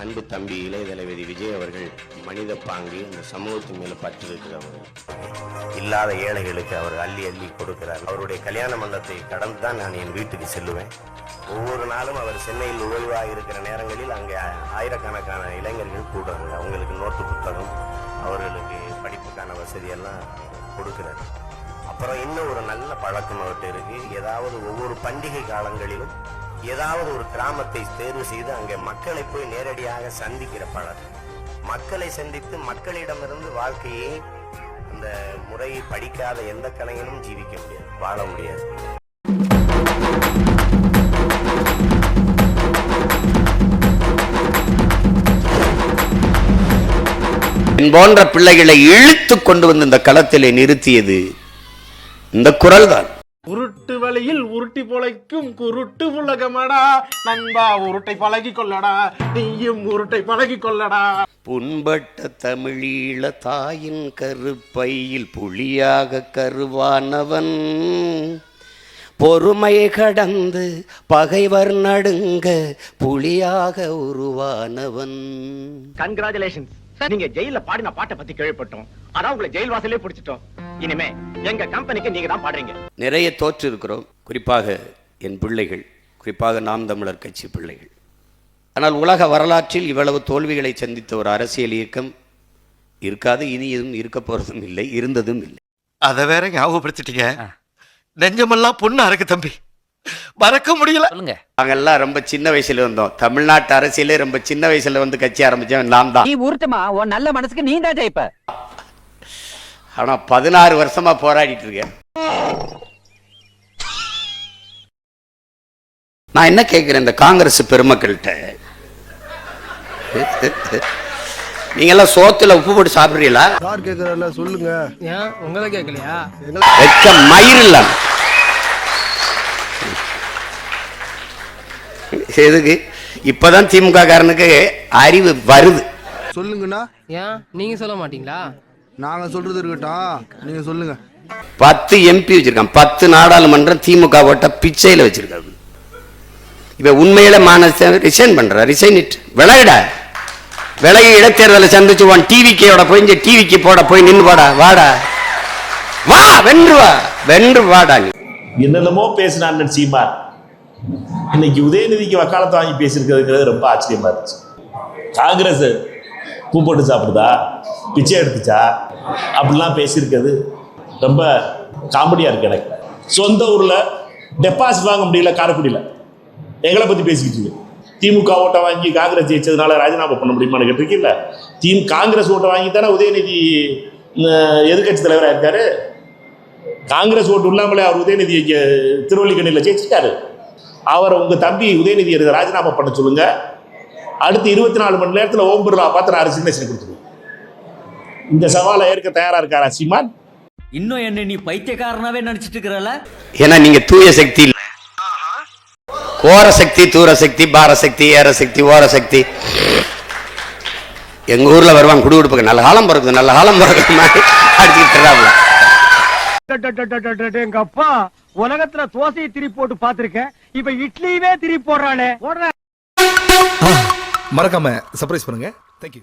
அன்பு தம்பி இளைய தளபதி விஜய் அவர்கள் மனித பாங்கு அந்த சமூகத்தின் மேல பற்று இருக்கிறவர். இல்லாத ஏழைகளுக்கு அவர் அள்ளி அள்ளி கொடுக்கிறார். அவருடைய கல்யாண மண்டபத்தை கடந்து தான் நான் என் வீட்டுக்கு செல்லுவேன். ஒவ்வொரு நாளும் அவர் சென்னையில் உழவாக இருக்கிற நேரங்களில் அங்கே ஆயிரக்கணக்கான இளைஞர்கள் கூடுறாங்க. அவங்களுக்கு நோட்டு புத்தகம், அவர்களுக்கு படிப்புக்கான வசதியெல்லாம் கொடுக்கிறார். அப்புறம் இன்னும் ஒரு நல்ல பழக்கம் அவர்கிட்ட இருக்கு. ஏதாவது ஒவ்வொரு பண்டிகை காலங்களிலும் ஏதாவது ஒரு கிராமத்தை தேர்வு செய்து அங்கே மக்களை போய் நேரடியாக சந்திக்கிற பழக்கம். மக்களை சந்தித்து மக்களிடமிருந்து வாழ்க்கையை அந்த முறையை படிக்காத எந்த கலைஞனும் ஜீவிக்க முடியாது, வாழ முடியாது. போன்ற பிள்ளைகளை இழுத்து கொண்டு வந்து இந்த களத்திலே நிறுத்தியது இந்த குரல் தான். உருட்டு வழியில் உருட்டி பொழைக்கும் குருட்டு உலகமடா நண்பா, உருட்டை பழகி கொள்ளடா, நீயும் உருட்டை பழகி கொள்ளடா. புண்பட்ட தமிழீழ தாயின் கருப்பையில் புலியாக கருவானவன், பொறுமையை கடந்து பகைவர் நடுங்க புலியாக உருவானவன். கங்க்ராச்சுலேஷன்ஸ், நீங்க ஜெயில பாடின பாட்டை பத்தி கேள்விப்பட்டோம். அதான் உங்களை ஜெயில் வாசலே பிடிச்சிட்டோம். இனிமே எங்க கம்பெனிக்கு நீங்க தான் பாடுறீங்க. நிறைய தோற்று இருக்கிறோம், குறிப்பாக என் பிள்ளைகள், குறிப்பாக நாம் தமிழர் கட்சி பிள்ளைகள். ஆனால் உலக வரலாற்றில் இவ்வளவு தோல்விகளை சந்தித்த ஒரு அரசியல் இயக்கம் இருக்காது, இனி எதுவும் இருக்க போறதும் இல்லை, இருந்ததும் இல்லை. அதை வேற ஞாபகப்படுத்திட்டீங்க. நெஞ்சமெல்லாம் பொண்ணா இருக்கு தம்பி, மறக்க முடியல. நாங்கெல்லாம் ரொம்ப சின்ன வயசுல வந்தோம். தமிழ்நாட்டு அரசியலே ரொம்ப சின்ன வயசுல வந்து கட்சி ஆரம்பிச்சேன் நான் தான். நீ ஊர்த்தமா உன் நல்ல மனசுக்கு நீ தான் ஜெயிப்ப. ஆனா 16 வருஷமா போராடிட்டு இருக்கேன். நான் என்ன கேட்கிறேன் இந்த காங்கிரஸ் பெருமக்கள்கிட்ட, நீங்க எல்லாம் சோத்துல உப்பு போட்டு சாப்பிடுறீங்களா? யார் கேக்குறல சொல்லுங்க. ஏன் உங்களை கேட்கலையா? வெச்ச மயிர் இல்ல எதுக்கு? இப்பதான் திமுக காரனுக்கு அறிவு வருது. சொல்லுங்கண்ணா. ஏன் நீங்க சொல்ல மாட்டீங்களா? நாங்க சொல்றது இருக்கட்டும், நீங்க சொல்லுங்க. 10 MP வச்சிருக்கான், 10 நாடாளுமன்றம் திமுக ஓட்ட பிச்சையில வச்சிருக்காங்க. இப்ப உண்மையில ரிசைன் பண்ற, ரிசைன் இட், விலகிட, விலகி இடைத்தேர்தலை சந்திச்சு டிவிக்கோட போய் இங்க டிவிக்கு போட போய் நின்று வாடா, வாடா வா, வென்று வா, வென்று வாடா. நீ என்னென்னமோ பேசினான் சீமான், இன்னைக்கு உதயநிதிக்கு வக்காலத்தை வாங்கி பேசியிருக்கிறதுங்கிறது ரொம்ப ஆச்சரியமா இருந்துச்சு. காங்கிரஸ் பூ போட்டு சாப்பிடுதா, பிச்சை எடுத்துச்சா, அப்படிலாம் பேசியிருக்கிறது ரொம்ப காமெடியா இருக்கு. எனக்கு சொந்த ஊர்ல டெபாசிட் வாங்க முடியல, காரைக்குடியில் எங்களை பத்தி பேசிக்கிட்டு இருக்கு. திமுக ஓட்டை வாங்கி காங்கிரஸ் ஜெயிச்சதுனால ராஜினாமா பண்ண முடியுமான்னு கேட்டிருக்கீங்களா? காங்கிரஸ் ஓட்டை வாங்கி தானே உதயநிதி எதிர்கட்சி தலைவராக இருக்காரு. காங்கிரஸ் ஓட்டு இல்லாமலே அவர் உதயநிதி திருவள்ளிக்கண்ணியில் ஜெயிச்சிட்டாரு. அவரை உங்க தம்பி உதயநிதி ராஜினாமா பண்ண சொல்லுங்க. அடுத்து 24 மணி நேரத்தில் ஓம் பிர்லா பார்த்து நான் ரெசிக்னேஷன் கொடுத்துருவேன். இந்த சவாலை ஏற்க தயாரா இருக்காரா சீமான்? இன்னும் என்ன நீ பைத்தியக்காரனாவே நினைச்சிட்டு இருக்கிறல? ஏன்னா நீங்க தூய சக்தி இல்ல, கோர சக்தி, தூர சக்தி, பார சக்தி, ஏற சக்தி, ஓர சக்தி. எங்க ஊர்ல வருவாங்க குடுகுடுப்புக்கு, நல்ல காலம் பிறகுது, நல்ல காலம் பிறகு அடிச்சுக்கிட்டு. எங்க அப்பா உலகத்துல தோசையை திரி போட்டு பாத்திருக்கேன், இப்ப இட்லியவே திரி போடுறானே. மறக்காம சர்ப்ரைஸ் பண்ணுங்க. தேங்க்யூ.